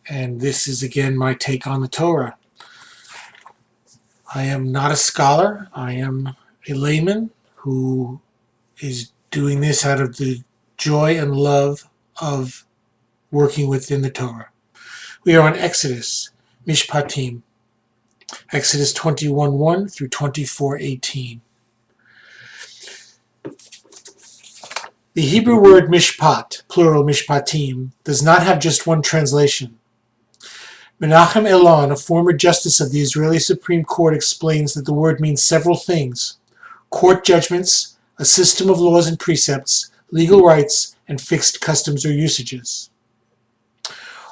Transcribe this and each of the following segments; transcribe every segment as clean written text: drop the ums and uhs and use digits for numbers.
and this is again my take on the Torah. I am not a scholar. I am a layman who is doing this out of the joy and love of working within the Torah. We are on Exodus, Mishpatim, Exodus 21:1 through 24:18. The Hebrew word mishpat, plural mishpatim, does not have just one translation. Menachem Elon, a former justice of the Israeli Supreme Court, explains that the word means several things: court judgments, a system of laws and precepts, legal rights, and fixed customs or usages.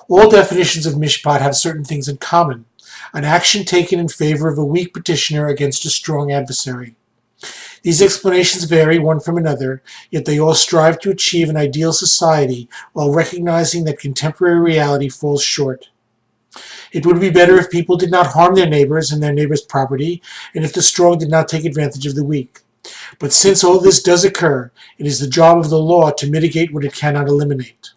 All definitions of mishpat have certain things in common: an action taken in favor of a weak petitioner against a strong adversary. These explanations vary one from another, yet they all strive to achieve an ideal society while recognizing that contemporary reality falls short. It would be better if people did not harm their neighbors and their neighbors' property, and if the strong did not take advantage of the weak. But since all this does occur, it is the job of the law to mitigate what it cannot eliminate.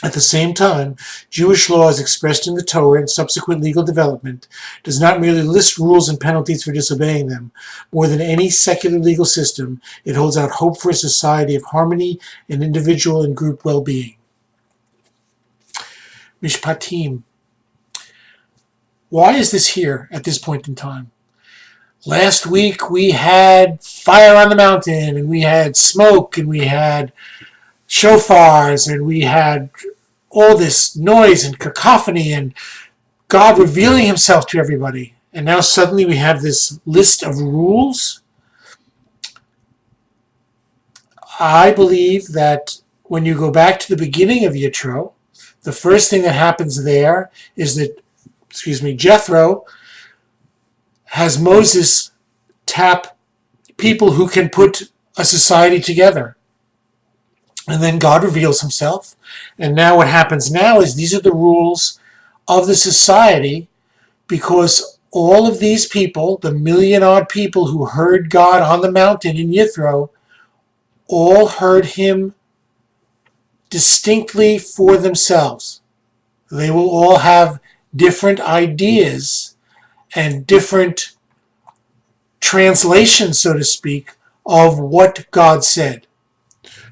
At the same time, Jewish law, as expressed in the Torah and subsequent legal development, does not merely list rules and penalties for disobeying them. More than any secular legal system, it holds out hope for a society of harmony and individual and group well-being. Mishpatim. Why is this here at this point in time? Last week we had fire on the mountain, and we had smoke, and we had shofars, and we had all this noise and cacophony and God revealing himself to everybody. And now suddenly we have this list of rules. I believe that when you go back to the beginning of Yitro, the first thing that happens there is that, Jethro has Moses tap people who can put a society together. And then God reveals himself. And now what happens now is these are the rules of the society, because all of these people, the million-odd people who heard God on the mountain in Yithro, all heard him distinctly for themselves. They will all have different ideas and different translations, so to speak, of what God said.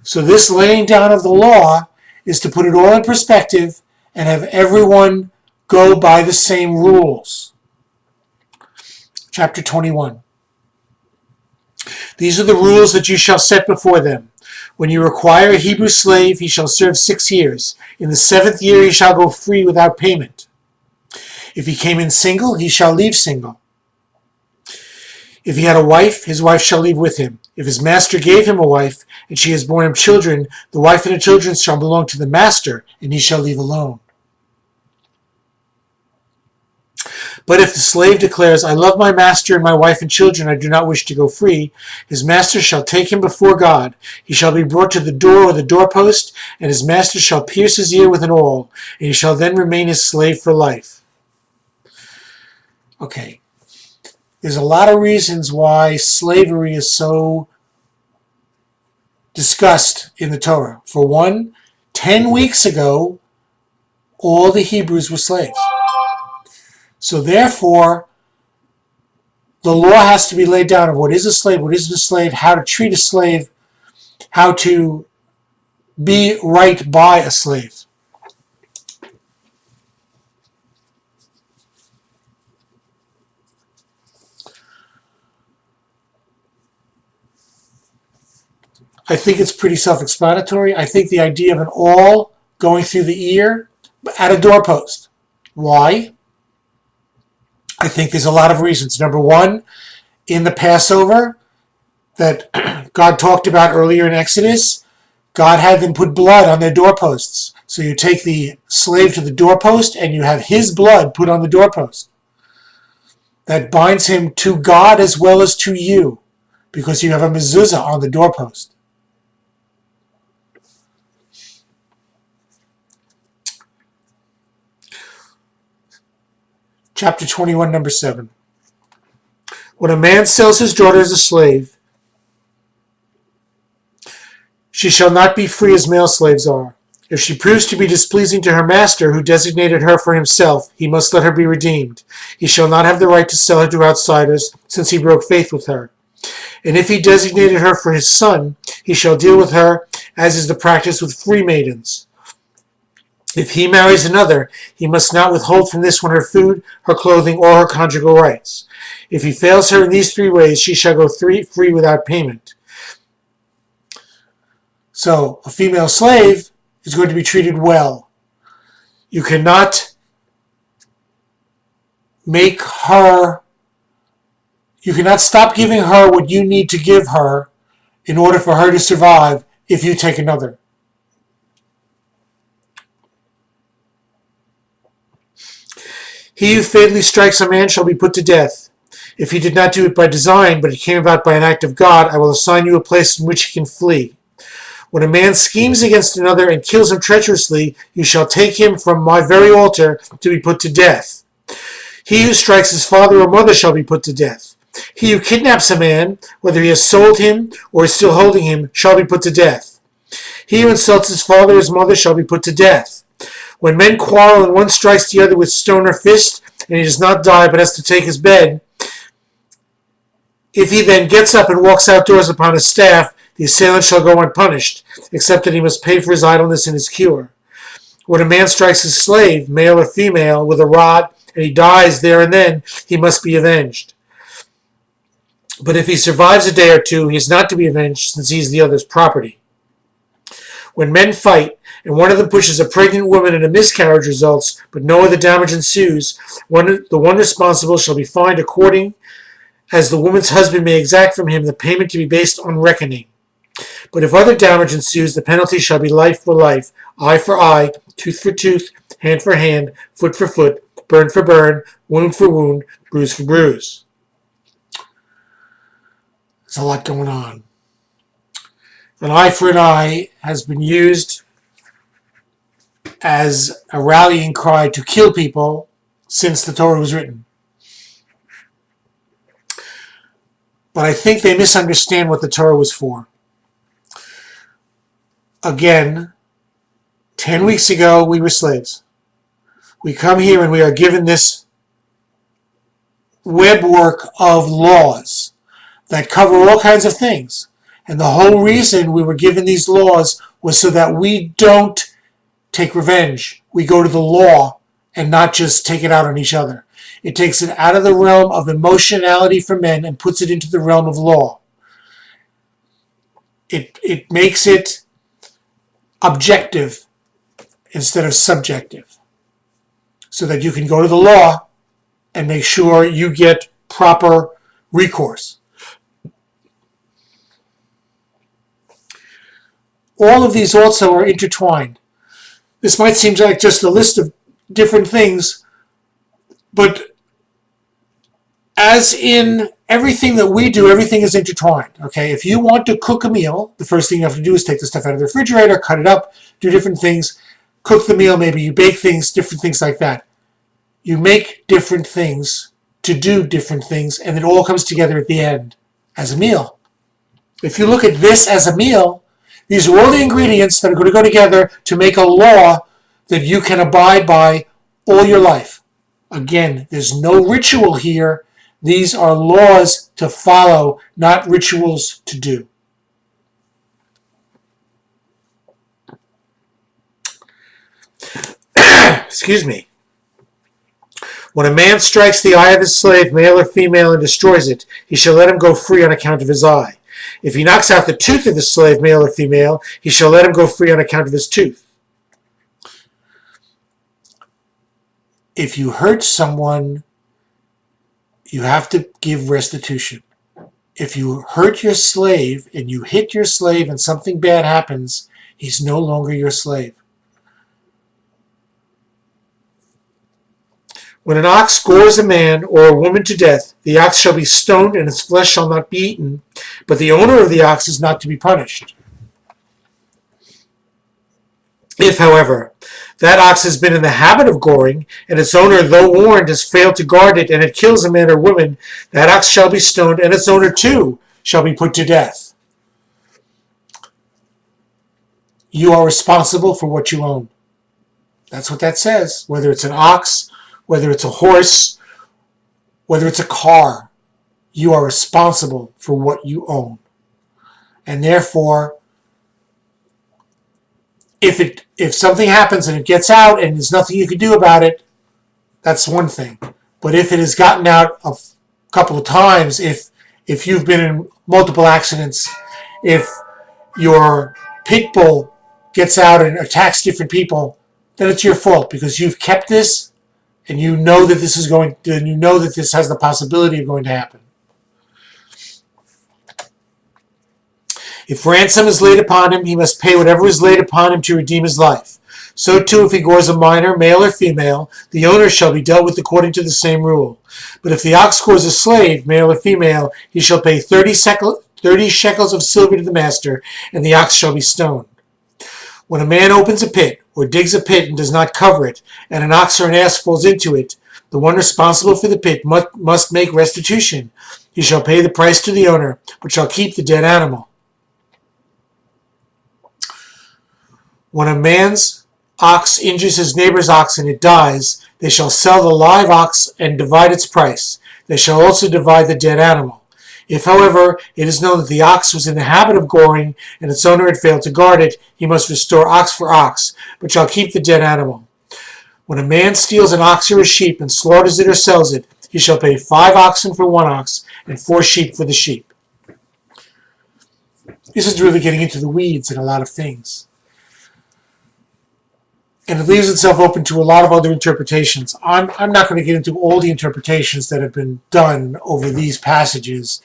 So this laying down of the law is to put it all in perspective and have everyone go by the same rules. Chapter 21. These are the rules that you shall set before them. When you require a Hebrew slave, he shall serve 6 years. In the 7th year he shall go free without payment. If he came in single, he shall leave single. If he had a wife, his wife shall leave with him. If his master gave him a wife, and she has borne him children, the wife and the children shall belong to the master, and he shall leave alone. But if the slave declares, I love my master and my wife and children, I do not wish to go free, his master shall take him before God. He shall be brought to the door or the doorpost, and his master shall pierce his ear with an awl, and he shall then remain his slave for life. Okay. There's a lot of reasons why slavery is so discussed in the Torah. For one, 10 weeks ago, all the Hebrews were slaves. So therefore, the law has to be laid down of what is a slave, what isn't a slave, how to treat a slave, how to be right by a slave. I think it's pretty self-explanatory. I think the idea of an awl going through the ear at a doorpost. Why? I think there's a lot of reasons. Number one, in the Passover that God talked about earlier in Exodus, God had them put blood on their doorposts. So you take the slave to the doorpost and you have his blood put on the doorpost. That binds him to God as well as to you, because you have a mezuzah on the doorpost. Chapter 21, number 7. When a man sells his daughter as a slave, she shall not be free as male slaves are. If she proves to be displeasing to her master, who designated her for himself, he must let her be redeemed. He shall not have the right to sell her to outsiders, since he broke faith with her. And if he designated her for his son, he shall deal with her as is the practice with free maidens. If he marries another, he must not withhold from this one her food, her clothing, or her conjugal rights. If he fails her in these 3 ways, she shall go free without payment. So, a female slave is going to be treated well. You cannot stop giving her what you need to give her in order for her to survive if you take another. He who fatally strikes a man shall be put to death. If he did not do it by design, but it came about by an act of God, I will assign you a place in which he can flee. When a man schemes against another and kills him treacherously, you shall take him from my very altar to be put to death. He who strikes his father or mother shall be put to death. He who kidnaps a man, whether he has sold him or is still holding him, shall be put to death. He who insults his father or his mother shall be put to death. When men quarrel and one strikes the other with stone or fist, and he does not die but has to take his bed, if he then gets up and walks outdoors upon his staff, the assailant shall go unpunished, except that he must pay for his idleness and his cure. When a man strikes his slave, male or female, with a rod, and he dies there and then, he must be avenged. But if he survives a day or 2, he is not to be avenged, since he is the other's property. When men fight, and one of them pushes a pregnant woman and a miscarriage results, but no other damage ensues, the one responsible shall be fined according as the woman's husband may exact from him, the payment to be based on reckoning. But if other damage ensues, the penalty shall be life for life, eye for eye, tooth for tooth, hand for hand, foot for foot, burn for burn, wound for wound, bruise for bruise. There's a lot going on. An eye for an eye has been used as a rallying cry to kill people since the Torah was written. But I think they misunderstand what the Torah was for. Again, 10 weeks ago we were slaves. We come here and we are given this webwork of laws that cover all kinds of things. And the whole reason we were given these laws was so that we don't take revenge. We go to the law and not just take it out on each other. It takes it out of the realm of emotionality for men and puts it into the realm of law. It makes it objective instead of subjective, so that you can go to the law and make sure you get proper recourse. All of these also are intertwined. This might seem like just a list of different things, but as in everything that we do, everything is intertwined. Okay, if you want to cook a meal, the first thing you have to do is take the stuff out of the refrigerator, cut it up, do different things, cook the meal, maybe you bake things, different things like that. You make different things to do different things, and it all comes together at the end as a meal. If you look at this as a meal, these are all the ingredients that are going to go together to make a law that you can abide by all your life. Again, there's no ritual here. These are laws to follow, not rituals to do. Excuse me. When a man strikes the eye of his slave, male or female, and destroys it, he shall let him go free on account of his eye. If he knocks out the tooth of the slave, male or female, he shall let him go free on account of his tooth. If you hurt someone, you have to give restitution. If you hurt your slave and you hit your slave and something bad happens, he's no longer your slave. When an ox gores a man or a woman to death, the ox shall be stoned and its flesh shall not be eaten, but the owner of the ox is not to be punished. If, however, that ox has been in the habit of goring, and its owner, though warned, has failed to guard it, and it kills a man or woman, that ox shall be stoned, and its owner too shall be put to death. you are responsible for what you own. That's what that says. Whether it's an ox, whether it's a horse, whether it's a car, you are responsible for what you own. And therefore, if something happens and it gets out and there's nothing you can do about it, that's one thing. But if it has gotten out a couple of times, if you've been in multiple accidents, if your pit bull gets out and attacks different people, then it's your fault because you've kept this and you know that this has the possibility of going to happen. If ransom is laid upon him, he must pay whatever is laid upon him to redeem his life. So too, if he gores a minor, male or female, the owner shall be dealt with according to the same rule. But if the ox gores a slave, male or female, he shall pay 30 shekels of silver to the master, and the ox shall be stoned. When a man opens a pit, or digs a pit and does not cover it, and an ox or an ass falls into it, the one responsible for the pit must make restitution. He shall pay the price to the owner, but shall keep the dead animal. When a man's ox injures his neighbor's ox and it dies, they shall sell the live ox and divide its price. They shall also divide the dead animal. If, however, it is known that the ox was in the habit of goring and its owner had failed to guard it, he must restore ox for ox, but shall keep the dead animal. When a man steals an ox or a sheep and slaughters it or sells it, he shall pay 5 oxen for 1 ox and 4 sheep for the sheep. This is really getting into the weeds in a lot of things. And it leaves itself open to a lot of other interpretations. I'm not going to get into all the interpretations that have been done over these passages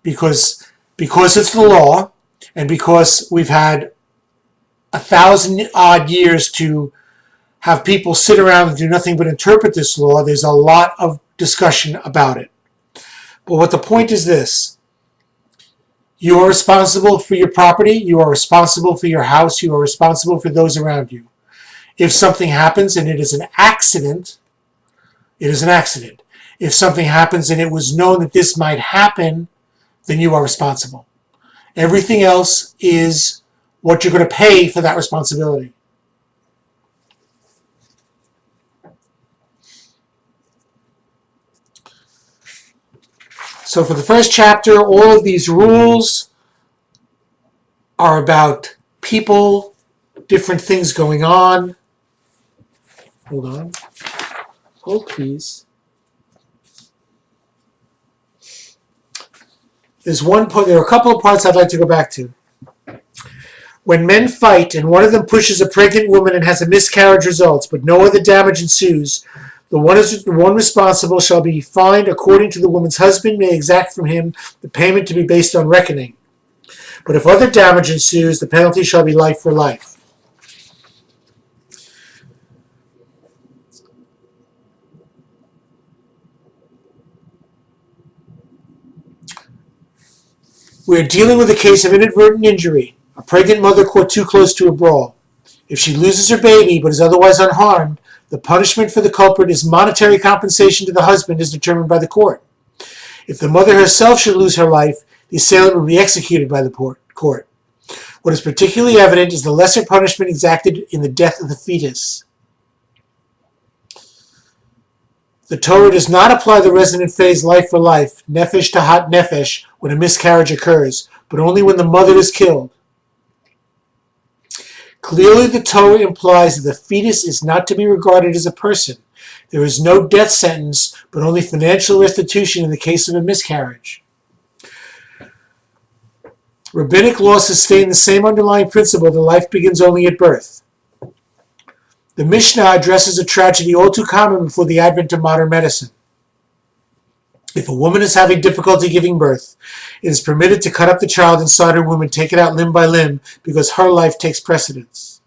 because it's the law and because we've had 1,000-odd years to have people sit around and do nothing but interpret this law. There's a lot of discussion about it. But what the point is this. You are responsible for your property. You are responsible for your house. You are responsible for those around you. If something happens and it is an accident, it is an accident. If something happens and it was known that this might happen, then you are responsible. Everything else is what you're going to pay for that responsibility. So for the first chapter, all of these rules are about people, different things going on. Hold on. Hold, please. There are a couple of parts I'd like to go back to. When men fight and one of them pushes a pregnant woman and has a miscarriage results, but no other damage ensues, the one responsible shall be fined according to the woman's husband may exact from him the payment to be based on reckoning. But if other damage ensues, the penalty shall be life for life. We are dealing with a case of inadvertent injury. A pregnant mother caught too close to a brawl. If she loses her baby but is otherwise unharmed, the punishment for the culprit is monetary compensation to the husband as determined by the court. If the mother herself should lose her life, the assailant will be executed by the court. What is particularly evident is the lesser punishment exacted in the death of the fetus. The Torah does not apply the resonant phase life for life, nefesh tahat nefesh, when a miscarriage occurs, but only when the mother is killed. Clearly, the Torah implies that the fetus is not to be regarded as a person. There is no death sentence, but only financial restitution in the case of a miscarriage. Rabbinic law sustain the same underlying principle that life begins only at birth. The Mishnah addresses a tragedy all too common before the advent of modern medicine. If a woman is having difficulty giving birth, it is permitted to cut up the child inside her womb and take it out limb by limb because her life takes precedence.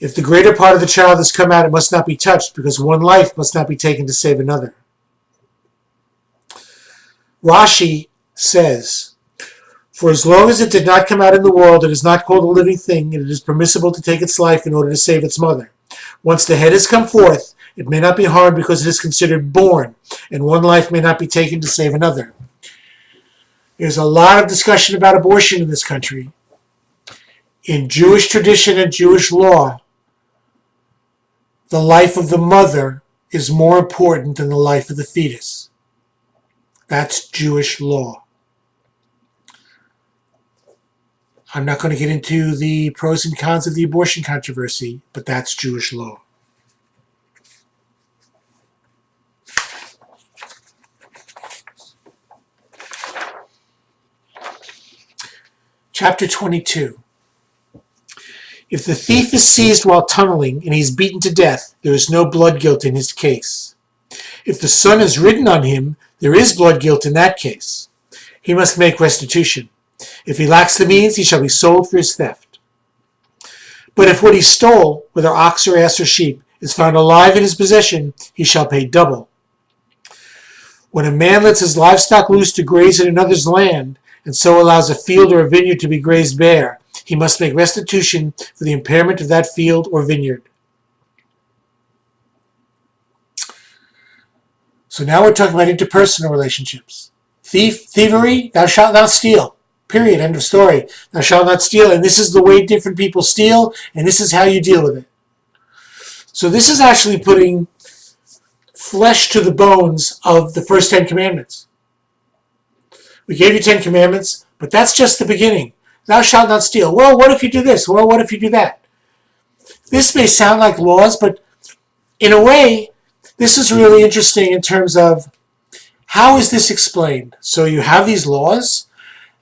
If the greater part of the child has come out, it must not be touched because one life must not be taken to save another. Rashi says, for as long as it did not come out in the world, it is not called a living thing, and it is permissible to take its life in order to save its mother. Once the head has come forth, it may not be harmed because it is considered born, and one life may not be taken to save another. There's a lot of discussion about abortion in this country. In Jewish tradition and Jewish law, the life of the mother is more important than the life of the fetus. That's Jewish law. I'm not going to get into the pros and cons of the abortion controversy, but that's Jewish law. Chapter 22. If the thief is seized while tunneling and he's beaten to death, there is no blood guilt in his case. If the son is ridden on him, there is blood guilt in that case. He must make restitution. If he lacks the means, he shall be sold for his theft. But if what he stole, whether ox or ass or sheep, is found alive in his possession, he shall pay double. When a man lets his livestock loose to graze in another's land, and so allows a field or a vineyard to be grazed bare, he must make restitution for the impairment of that field or vineyard. So now we're talking about interpersonal relationships. Thievery, thou shalt not steal. Period. End of story. Thou shalt not steal. And this is the way different people steal, and this is how you deal with it. So this is actually putting flesh to the bones of the first 10 commandments. We gave you 10 commandments, but that's just the beginning. Thou shalt not steal. Well, what if you do this? Well, what if you do that? This may sound like laws, but in a way, this is really interesting in terms of how is this explained? So you have these laws,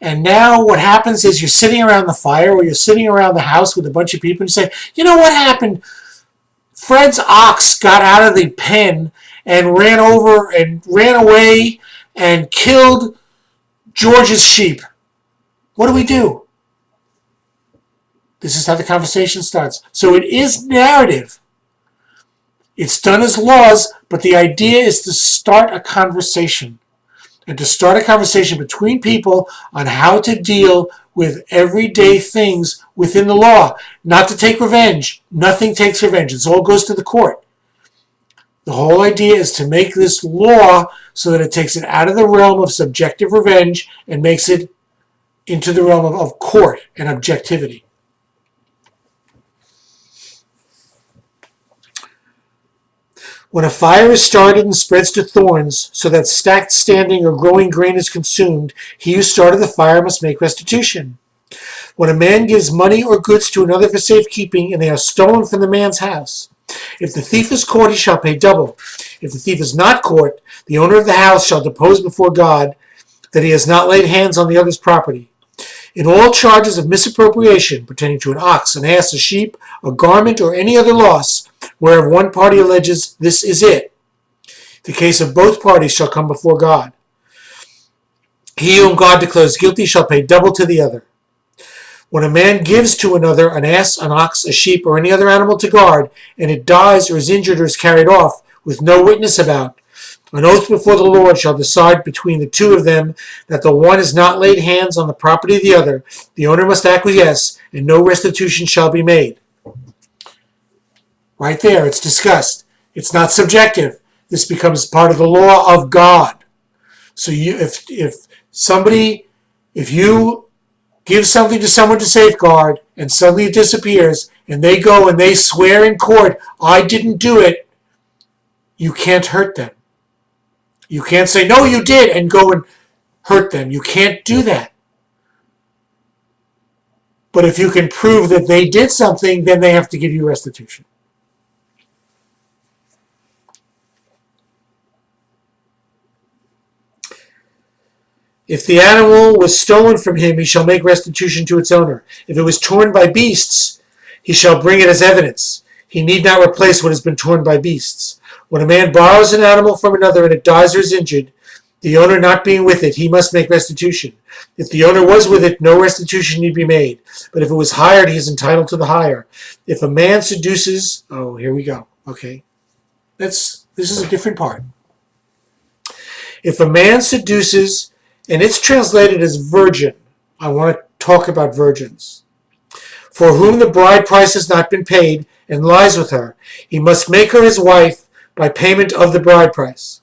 and now what happens is you're sitting around the fire or you're sitting around the house with a bunch of people and you say, you know what happened? Fred's ox got out of the pen and ran away and killed George's sheep. What do we do? This is how the conversation starts. So it is narrative. It's done as laws, but the idea is to start a conversation. And to start a conversation between people on how to deal with everyday things within the law. Not to take revenge. Nothing takes revenge. It all goes to the court. The whole idea is to make this law so that it takes it out of the realm of subjective revenge and makes it into the realm of court and objectivity. When a fire is started and spreads to thorns, so that stacked, standing, or growing grain is consumed, he who started the fire must make restitution. When a man gives money or goods to another for safekeeping, and they are stolen from the man's house, if the thief is caught, he shall pay double. If the thief is not caught, the owner of the house shall depose before God that he has not laid hands on the other's property. In all charges of misappropriation pertaining to an ox, an ass, a sheep, a garment, or any other loss, whereof one party alleges this is it, the case of both parties shall come before God. He whom God declares guilty shall pay double to the other. When a man gives to another an ass, an ox, a sheep, or any other animal to guard, and it dies or is injured or is carried off, with no witness about, an oath before the Lord shall decide between the two of them that the one has not laid hands on the property of the other. The owner must acquiesce, and no restitution shall be made. Right there, it's discussed. It's not subjective. This becomes part of the law of God. So if you give something to someone to safeguard, and suddenly it disappears, and they go and they swear in court, I didn't do it, you can't hurt them. You can't say, no, you did, and go and hurt them. You can't do that. But if you can prove that they did something, then they have to give you restitution. If the animal was stolen from him, he shall make restitution to its owner. If it was torn by beasts, he shall bring it as evidence. He need not replace what has been torn by beasts. When a man borrows an animal from another and it dies or is injured, the owner not being with it, he must make restitution. If the owner was with it, no restitution need be made. But if it was hired, he is entitled to the hire. If a man seduces... Oh, here we go. Okay. This is a different part. If a man seduces... And it's translated as virgin. I want to talk about virgins. For whom the bride price has not been paid, and lies with her, he must make her his wife by payment of the bride price.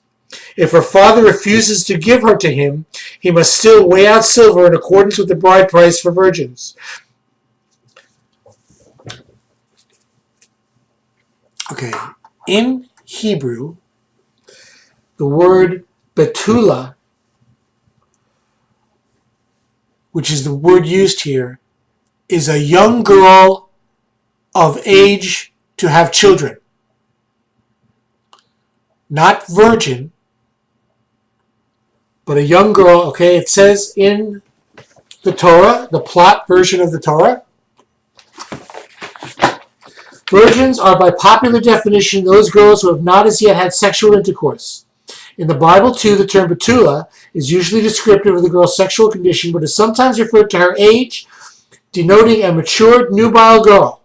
If her father refuses to give her to him, he must still weigh out silver in accordance with the bride price for virgins. Okay, in Hebrew, the word betula, which is the word used here, is a young girl of age to have children. Not virgin, but a young girl. Okay, it says in the Torah, the plot version of the Torah, virgins are by popular definition those girls who have not as yet had sexual intercourse. In the Bible, too, the term betula is usually descriptive of the girl's sexual condition, but is sometimes referred to her age, denoting a matured, nubile girl.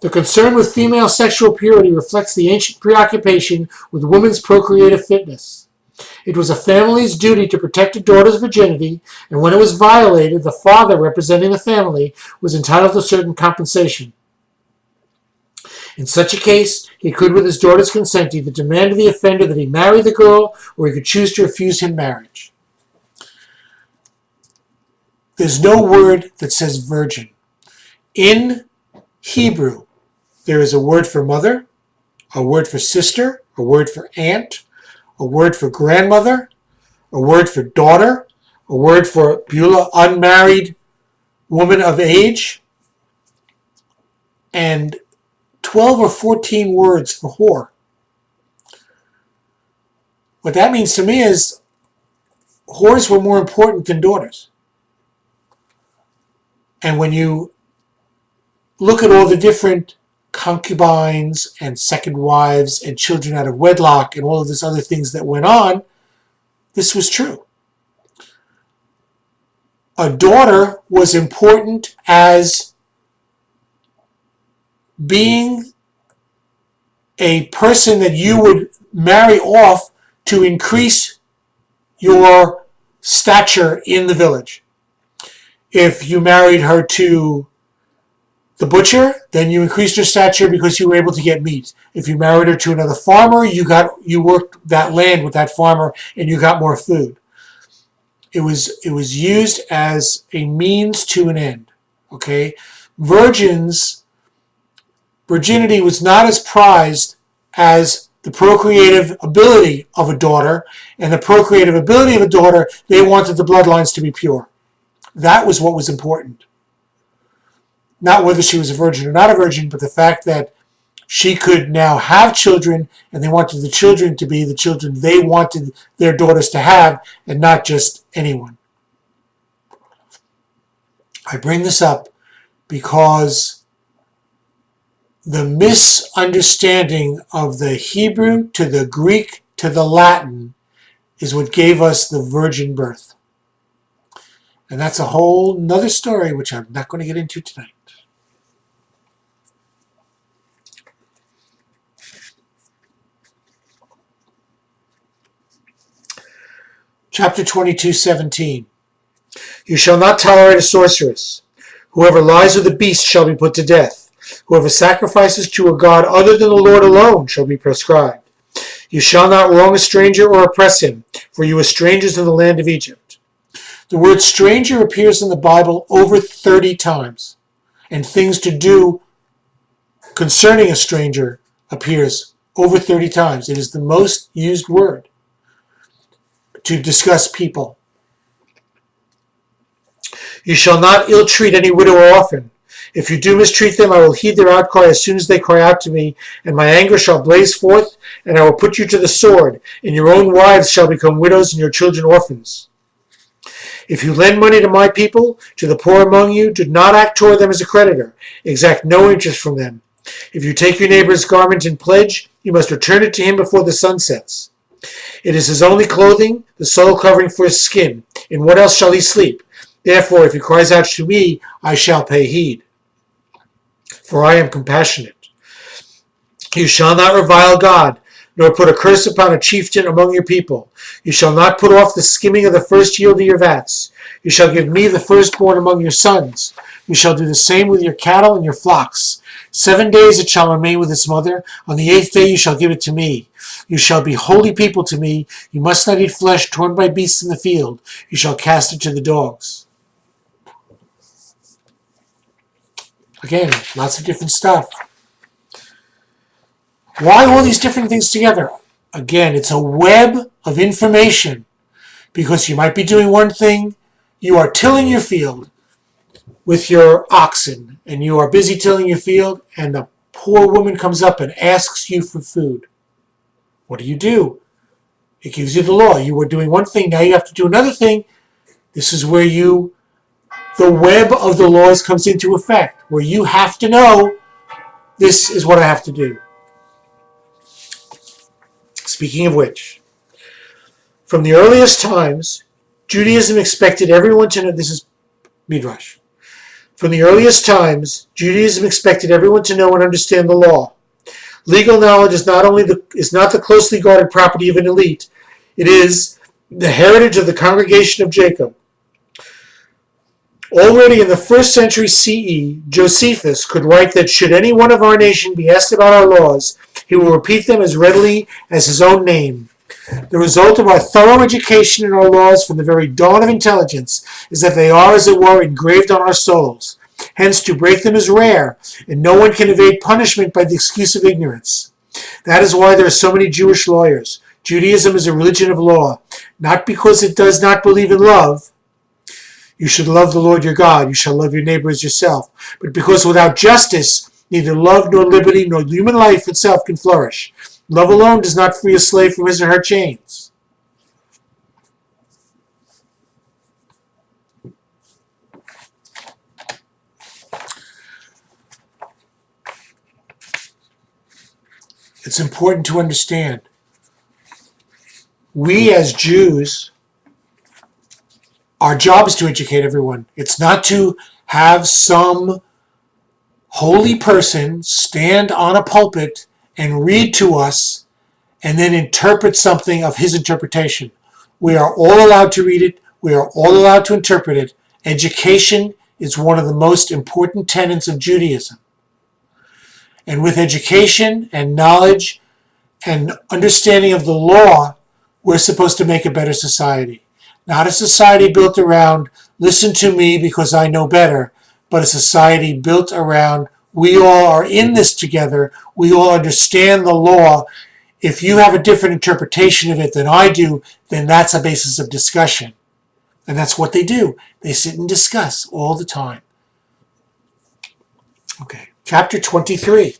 The concern with female sexual purity reflects the ancient preoccupation with women's procreative fitness. It was a family's duty to protect a daughter's virginity, and when it was violated, the father, representing the family, was entitled to certain compensation. In such a case, he could, with his daughter's consent, either demand of the offender that he marry the girl, or he could choose to refuse him marriage. There's no word that says virgin. In Hebrew, there is a word for mother, a word for sister, a word for aunt, a word for grandmother, a word for daughter, a word for Beulah, unmarried woman of age, and 12 or 14 words for whore. What that means to me is whores were more important than daughters. And when you look at all the different concubines and second wives and children out of wedlock and all of these other things that went on, this was true. A daughter was important as being a person that you would marry off to increase your stature in the village. If you married her to the butcher, then you increased your stature because you were able to get meat. If you married her to another farmer, you worked that land with that farmer and you got more food. It was used as a means to an end. Okay? Virginity was not as prized as the procreative ability of a daughter, and the procreative ability of a daughter, they wanted the bloodlines to be pure. That was what was important. Not whether she was a virgin or not a virgin, but the fact that she could now have children, and they wanted the children to be the children they wanted their daughters to have, and not just anyone. I bring this up because the misunderstanding of the Hebrew to the Greek to the Latin is what gave us the virgin birth. And that's a whole nother story, which I'm not going to get into tonight. Chapter 22:17. You shall not tolerate a sorceress. Whoever lies with a beast shall be put to death. Whoever sacrifices to a god other than the Lord alone shall be proscribed. You shall not wrong a stranger or oppress him, for you are strangers in the land of Egypt. The word stranger appears in the Bible over 30 times, and things to do concerning a stranger appears over 30 times. It is the most used word to discuss people. You shall not ill-treat any widow or orphan. If you do mistreat them, I will heed their outcry as soon as they cry out to me, and my anger shall blaze forth, and I will put you to the sword, and your own wives shall become widows and your children orphans. If you lend money to my people, to the poor among you, do not act toward them as a creditor. Exact no interest from them. If you take your neighbor's garment in pledge, you must return it to him before the sun sets. It is his only clothing, the sole covering for his skin. In what else shall he sleep? Therefore, if he cries out to me, I shall pay heed. For I am compassionate. You shall not revile God, nor put a curse upon a chieftain among your people. You shall not put off the skimming of the first yield of your vats. You shall give me the firstborn among your sons. You shall do the same with your cattle and your flocks. 7 days it shall remain with its mother. On the 8th day you shall give it to me. You shall be holy people to me. You must not eat flesh torn by beasts in the field. You shall cast it to the dogs. Again, lots of different stuff. Why all these different things together? Again, it's a web of information, because you might be doing one thing. You are tilling your field with your oxen, and you are busy tilling your field, and the poor woman comes up and asks you for food. What do? It gives you the law. You were doing one thing, now you have to do another thing. This is where the web of the laws comes into effect, where you have to know, this is what I have to do. Speaking of which, from the earliest times, Judaism expected everyone to know, this is Midrash. From the earliest times, Judaism expected everyone to know and understand the law. Legal knowledge is not the closely guarded property of an elite. It is the heritage of the congregation of Jacob. Already in the 1st century CE, Josephus could write that should any one of our nation be asked about our laws, he will repeat them as readily as his own name. The result of our thorough education in our laws from the very dawn of intelligence is that they are, as it were, engraved on our souls. Hence, to break them is rare, and no one can evade punishment by the excuse of ignorance. That is why there are so many Jewish lawyers. Judaism is a religion of law, not because it does not believe in love. You should love the Lord your God. You shall love your neighbor as yourself. But because without justice, neither love nor liberty nor human life itself can flourish. Love alone does not free a slave from his or her chains. It's important to understand. We as Jews, our job is to educate everyone. It's not to have some holy person stand on a pulpit and read to us and then interpret something of his interpretation. We are all allowed to read it. We are all allowed to interpret it. Education is one of the most important tenets of Judaism. And with education and knowledge and understanding of the law, we're supposed to make a better society. Not a society built around, listen to me because I know better, but a society built around, we all are in this together, we all understand the law. If you have a different interpretation of it than I do, then that's a basis of discussion. And that's what they do. They sit and discuss all the time. Okay, chapter 23.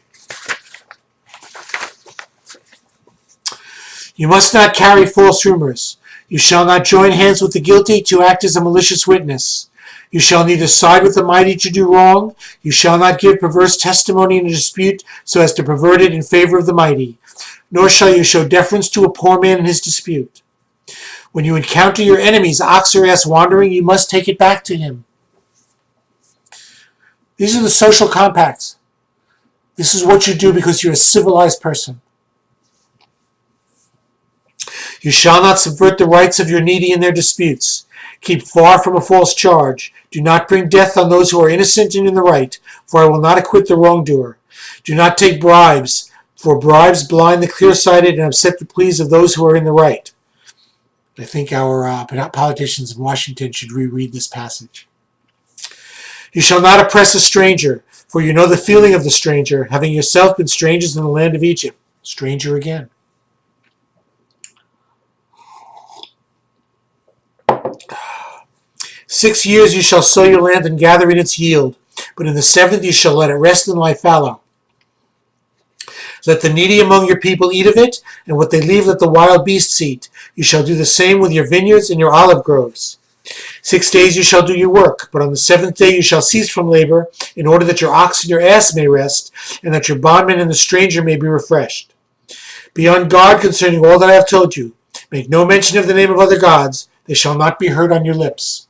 You must not carry false rumors. You shall not join hands with the guilty to act as a malicious witness. You shall neither side with the mighty to do wrong. You shall not give perverse testimony in a dispute so as to pervert it in favor of the mighty. Nor shall you show deference to a poor man in his dispute. When you encounter your enemy's ox or ass wandering, you must take it back to him. These are the social compacts. This is what you do because you're a civilized person. You shall not subvert the rights of your needy in their disputes. Keep far from a false charge. Do not bring death on those who are innocent and in the right, for I will not acquit the wrongdoer. Do not take bribes, for bribes blind the clear-sighted and upset the pleas of those who are in the right. I think our politicians in Washington should reread this passage. You shall not oppress a stranger, for you know the feeling of the stranger, having yourself been strangers in the land of Egypt. Stranger again. "6 years you shall sow your land and gather in its yield, but in the 7th you shall let it rest and lie fallow. Let the needy among your people eat of it, and what they leave let the wild beasts eat. You shall do the same with your vineyards and your olive groves. 6 days you shall do your work, but on the 7th day you shall cease from labor, in order that your ox and your ass may rest, and that your bondman and the stranger may be refreshed. Be on guard concerning all that I have told you. Make no mention of the name of other gods. They shall not be heard on your lips."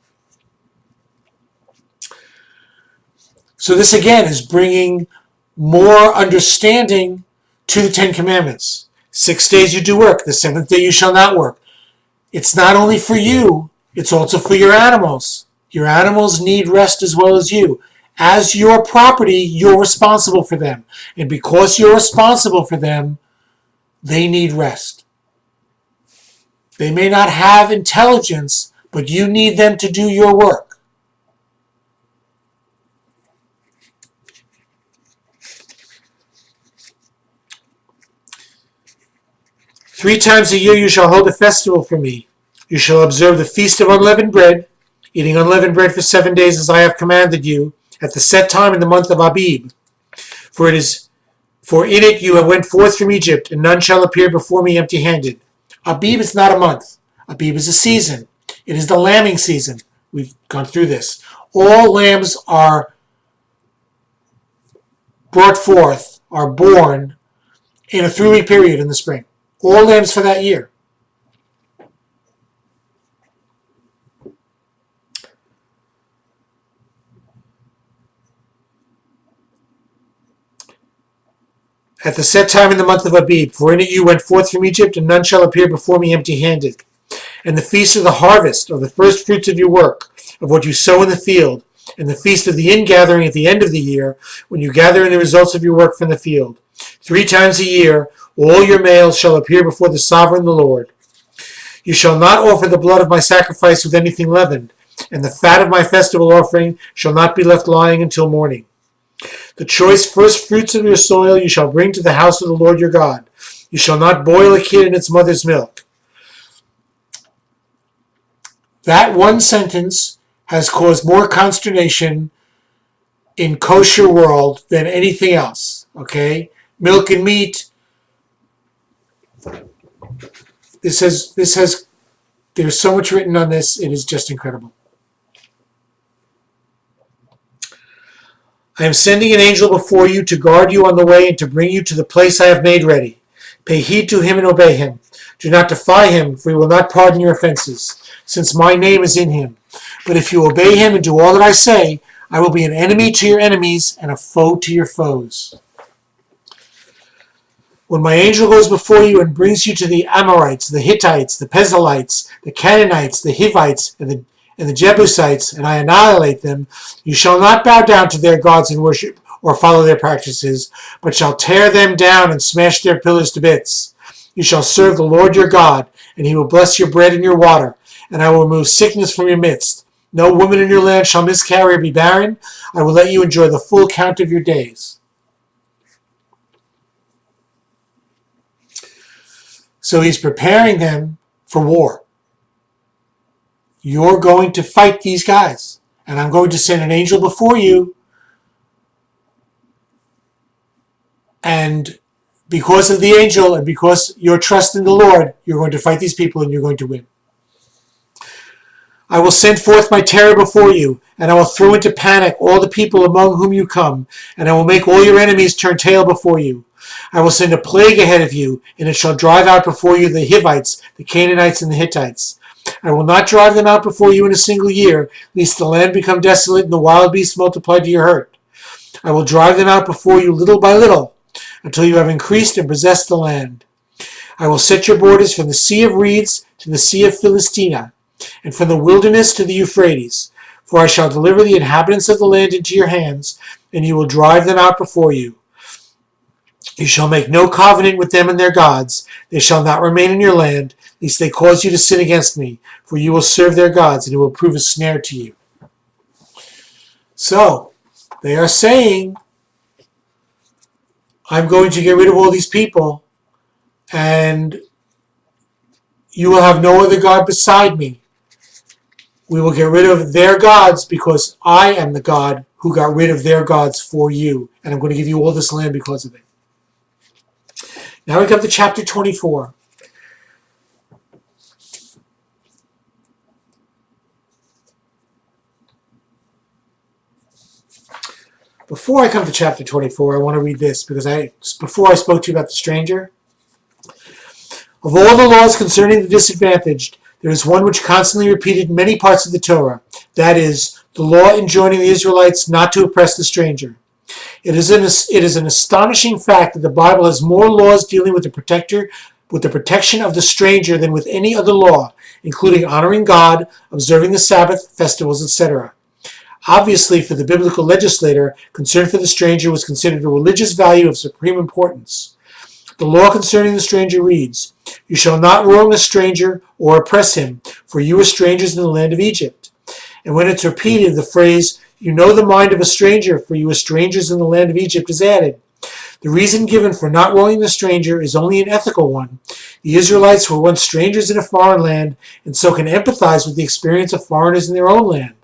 So this again is bringing more understanding to the 10 Commandments. 6 days you do work, the 7th day you shall not work. It's not only for you, it's also for your animals. Your animals need rest as well as you. As your property, you're responsible for them. And because you're responsible for them, they need rest. They may not have intelligence, but you need them to do your work. Three times a year you shall hold a festival for me. You shall observe the feast of unleavened bread, eating unleavened bread for 7 days as I have commanded you, at the set time in the month of Abib. For in it you have went forth from Egypt, and none shall appear before me empty-handed. Abib is not a month. Abib is a season. It is the lambing season. We've gone through this. All lambs are brought forth, are born in a 3-week period in the spring. All lambs for that year. At the set time in the month of Abib, for in it you went forth from Egypt, and none shall appear before me empty-handed. And the feast of the harvest, of the first fruits of your work, of what you sow in the field, and the feast of the ingathering at the end of the year, when you gather in the results of your work from the field. 3 times a year, all your males shall appear before the sovereign the Lord. You shall not offer the blood of my sacrifice with anything leavened, and the fat of my festival offering shall not be left lying until morning. The choice first fruits of your soil you shall bring to the house of the Lord your God. You shall not boil a kid in its mother's milk. That one sentence has caused more consternation in kosher world than anything else. Okay? Milk and meat. There's so much written on this, it is just incredible. I am sending an angel before you to guard you on the way and to bring you to the place I have made ready. Pay heed to him and obey him. Do not defy him, for he will not pardon your offenses, since my name is in him. But if you obey him and do all that I say, I will be an enemy to your enemies and a foe to your foes. When my angel goes before you and brings you to the Amorites, the Hittites, the Perizzites, the Canaanites, the Hivites, and the Jebusites, and I annihilate them, you shall not bow down to their gods and worship or follow their practices, but shall tear them down and smash their pillars to bits. You shall serve the Lord your God, and he will bless your bread and your water, and I will remove sickness from your midst. No woman in your land shall miscarry or be barren. I will let you enjoy the full count of your days. So he's preparing them for war. You're going to fight these guys, and I'm going to send an angel before you, and because of the angel and because your trust in the Lord, you're going to fight these people and you're going to win. I will send forth my terror before you, and I will throw into panic all the people among whom you come, and I will make all your enemies turn tail before you. I will send a plague ahead of you, and it shall drive out before you the Hivites, the Canaanites, and the Hittites. I will not drive them out before you in a single year, lest the land become desolate and the wild beasts multiply to your hurt. I will drive them out before you little by little, until you have increased and possessed the land. I will set your borders from the Sea of Reeds to the Sea of Philistina, and from the wilderness to the Euphrates. For I shall deliver the inhabitants of the land into your hands, and you will drive them out before you. You shall make no covenant with them and their gods. They shall not remain in your land, lest they cause you to sin against me, for you will serve their gods, and it will prove a snare to you. So, they are saying, I'm going to get rid of all these people, and you will have no other God beside me. We will get rid of their gods because I am the God who got rid of their gods for you, and I'm going to give you all this land because of it. Now we come to chapter 24. Before I come to chapter 24, I want to read this because before I spoke to you about the stranger. Of all the laws concerning the disadvantaged, there is one which constantly repeated in many parts of the Torah. That is, the law enjoining the Israelites not to oppress the stranger. It is an astonishing fact that the Bible has more laws dealing with the protection of the stranger than with any other law, including honoring God, observing the Sabbath, festivals, etc. Obviously, for the biblical legislator, concern for the stranger was considered a religious value of supreme importance. The law concerning the stranger reads, "You shall not wrong a stranger or oppress him, for you are strangers in the land of Egypt." And when it's repeated, the phrase, "You know the mind of a stranger, for you are strangers in the land of Egypt," is added. The reason given for not wronging the stranger is only an ethical one. The Israelites were once strangers in a foreign land, and so can empathize with the experience of foreigners in their own land.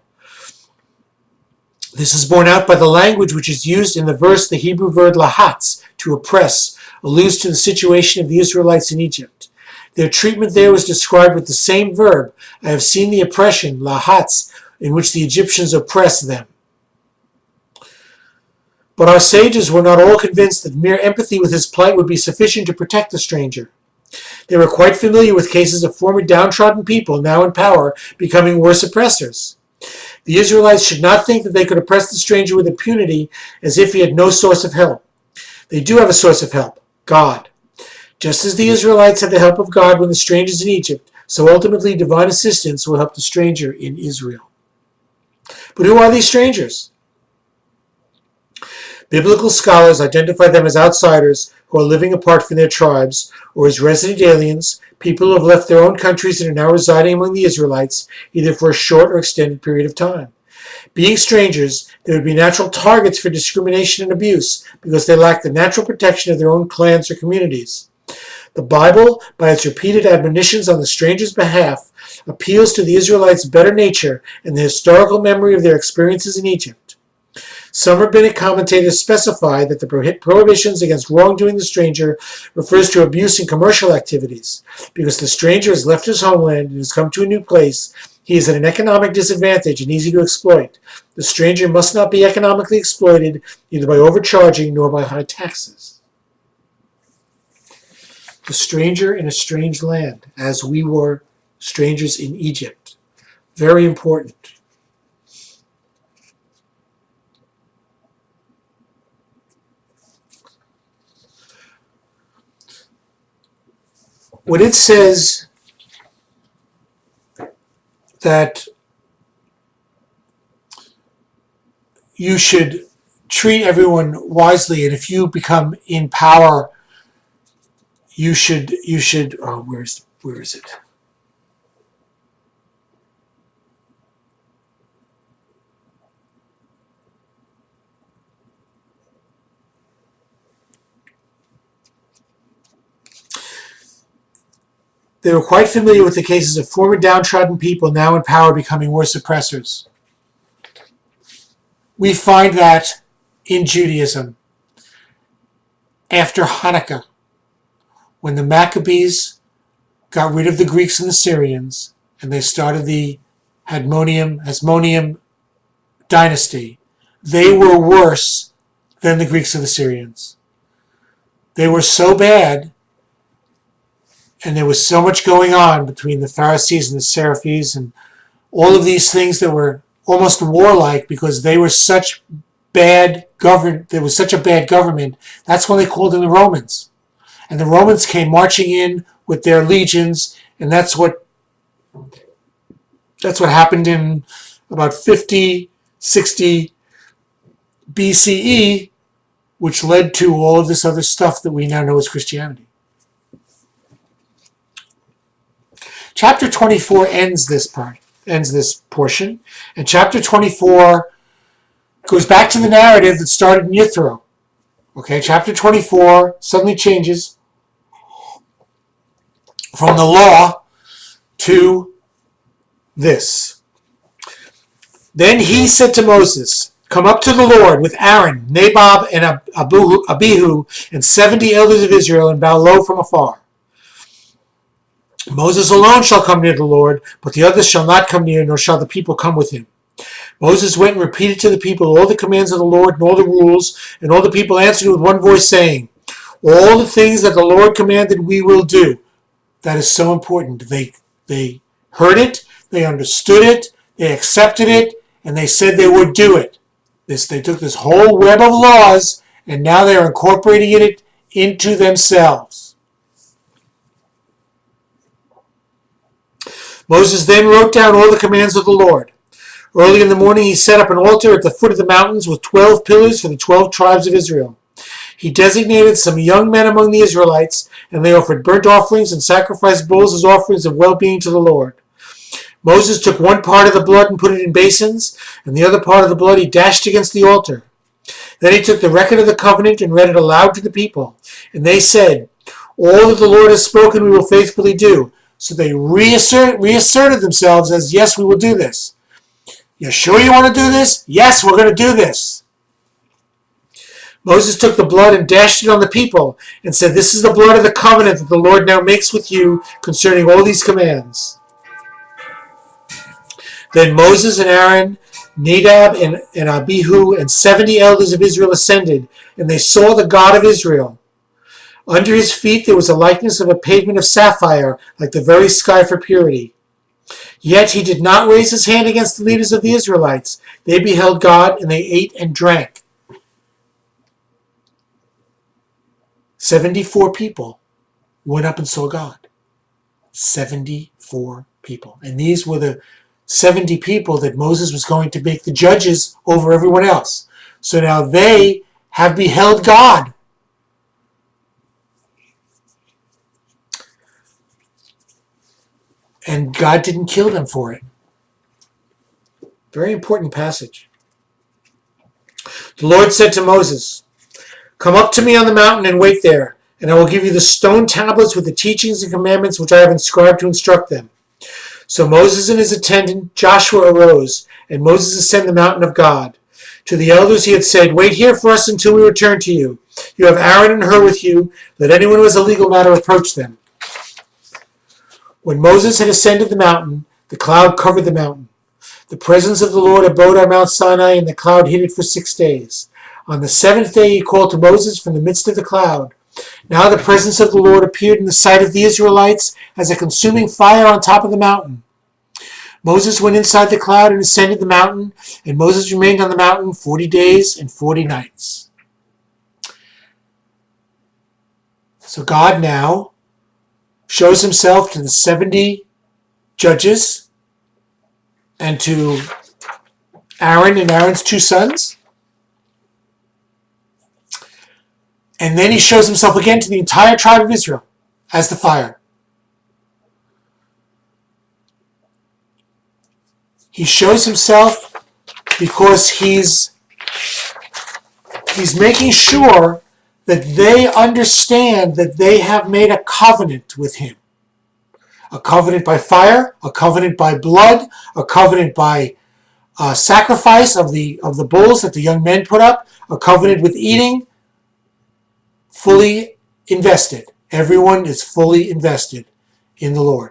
This is borne out by the language which is used in the verse. The Hebrew verb lahatz, to oppress, alludes to the situation of the Israelites in Egypt. Their treatment there was described with the same verb. I have seen the oppression, lahatz, in which the Egyptians oppressed them. But our sages were not all convinced that mere empathy with his plight would be sufficient to protect the stranger. They were quite familiar with cases of former downtrodden people, now in power, becoming worse oppressors. The Israelites should not think that they could oppress the stranger with impunity as if he had no source of help. They do have a source of help, God. Just as the Israelites had the help of God when the stranger is in Egypt, so ultimately divine assistance will help the stranger in Israel. But who are these strangers? Biblical scholars identify them as outsiders who are living apart from their tribes, or as resident aliens, people who have left their own countries and are now residing among the Israelites, either for a short or extended period of time. Being strangers, they would be natural targets for discrimination and abuse because they lack the natural protection of their own clans or communities. The Bible, by its repeated admonitions on the stranger's behalf, appeals to the Israelites' better nature and the historical memory of their experiences in Egypt. Some rabbinic commentators specify that the prohibitions against wrongdoing the stranger refers to abuse in commercial activities. Because the stranger has left his homeland and has come to a new place, he is at an economic disadvantage and easy to exploit. The stranger must not be economically exploited, either by overcharging nor by high taxes. The stranger in a strange land, as we were strangers in Egypt. Very important. When it says that you should treat everyone wisely, and if you become in power, you should where is it? They were quite familiar with the cases of former downtrodden people now in power becoming worse oppressors. We find that in Judaism after Hanukkah, when the Maccabees got rid of the Greeks and the Syrians, and they started the Hasmonean dynasty, they were worse than the Greeks and the Syrians. They were so bad, and there was so much going on between the Pharisees and the Sadducees and all of these things that were almost warlike because they were such bad government. There was such a bad government. That's when they called in the Romans. And the Romans came marching in with their legions, and that's what happened in about 50, 60 BCE, which led to all of this other stuff that we now know as Christianity. Chapter 24 ends this portion, and chapter 24 goes back to the narrative that started in Yithro. Okay, chapter 24 suddenly changes from the law to this. Then he said to Moses, "Come up to the Lord with Aaron, Nadab, and Abihu, and 70 elders of Israel, and bow low from afar. Moses alone shall come near the Lord, but the others shall not come near, nor shall the people come with him." Moses went and repeated to the people all the commands of the Lord and all the rules, and all the people answered with one voice, saying, "All the things that the Lord commanded we will do." That is so important. They heard it, they understood it, they accepted it, and they said they would do it. They took this whole web of laws, and now they are incorporating it into themselves. Moses then wrote down all the commands of the Lord. Early in the morning he set up an altar at the foot of the mountains with 12 pillars for the 12 tribes of Israel. He designated some young men among the Israelites, and they offered burnt offerings and sacrificed bulls as offerings of well-being to the Lord. Moses took one part of the blood and put it in basins, and the other part of the blood he dashed against the altar. Then he took the record of the covenant and read it aloud to the people. And they said, "All that the Lord has spoken we will faithfully do." So they reasserted themselves as, "Yes, we will do this." "You sure you want to do this?" "Yes, we're going to do this." Moses took the blood and dashed it on the people and said, "This is the blood of the covenant that the Lord now makes with you concerning all these commands." Then Moses and Aaron, Nadab and Abihu, and 70 elders of Israel ascended, and they saw the God of Israel. Under his feet there was a likeness of a pavement of sapphire, like the very sky for purity. Yet he did not raise his hand against the leaders of the Israelites. They beheld God, and they ate and drank. 74 people went up and saw God. 74 people. And these were the 70 people that Moses was going to make the judges over everyone else. So now they have beheld God. And God didn't kill them for it. Very important passage. The Lord said to Moses, "Come up to me on the mountain and wait there, and I will give you the stone tablets with the teachings and commandments which I have inscribed to instruct them." So Moses and his attendant Joshua arose, and Moses ascended the mountain of God. To the elders he had said, "Wait here for us until we return to you. You have Aaron and Hur with you. Let anyone who has a legal matter approach them." When Moses had ascended the mountain, the cloud covered the mountain. The presence of the Lord abode on Mount Sinai, and the cloud hid it for 6 days. On the 7th day he called to Moses from the midst of the cloud. Now the presence of the Lord appeared in the sight of the Israelites as a consuming fire on top of the mountain. Moses went inside the cloud and ascended the mountain, and Moses remained on the mountain 40 days and 40 nights. So God now shows himself to the 70 judges and to Aaron and Aaron's 2 sons. And then he shows himself again to the entire tribe of Israel as the fire. He shows himself because he's making sure that they understand that they have made a covenant with him. A covenant by fire, a covenant by blood, a covenant by sacrifice of the bulls that the young men put up, a covenant with eating. Fully invested. Everyone is fully invested in the Lord.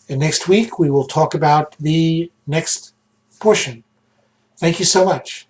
And next week we will talk about the next portion. Thank you so much.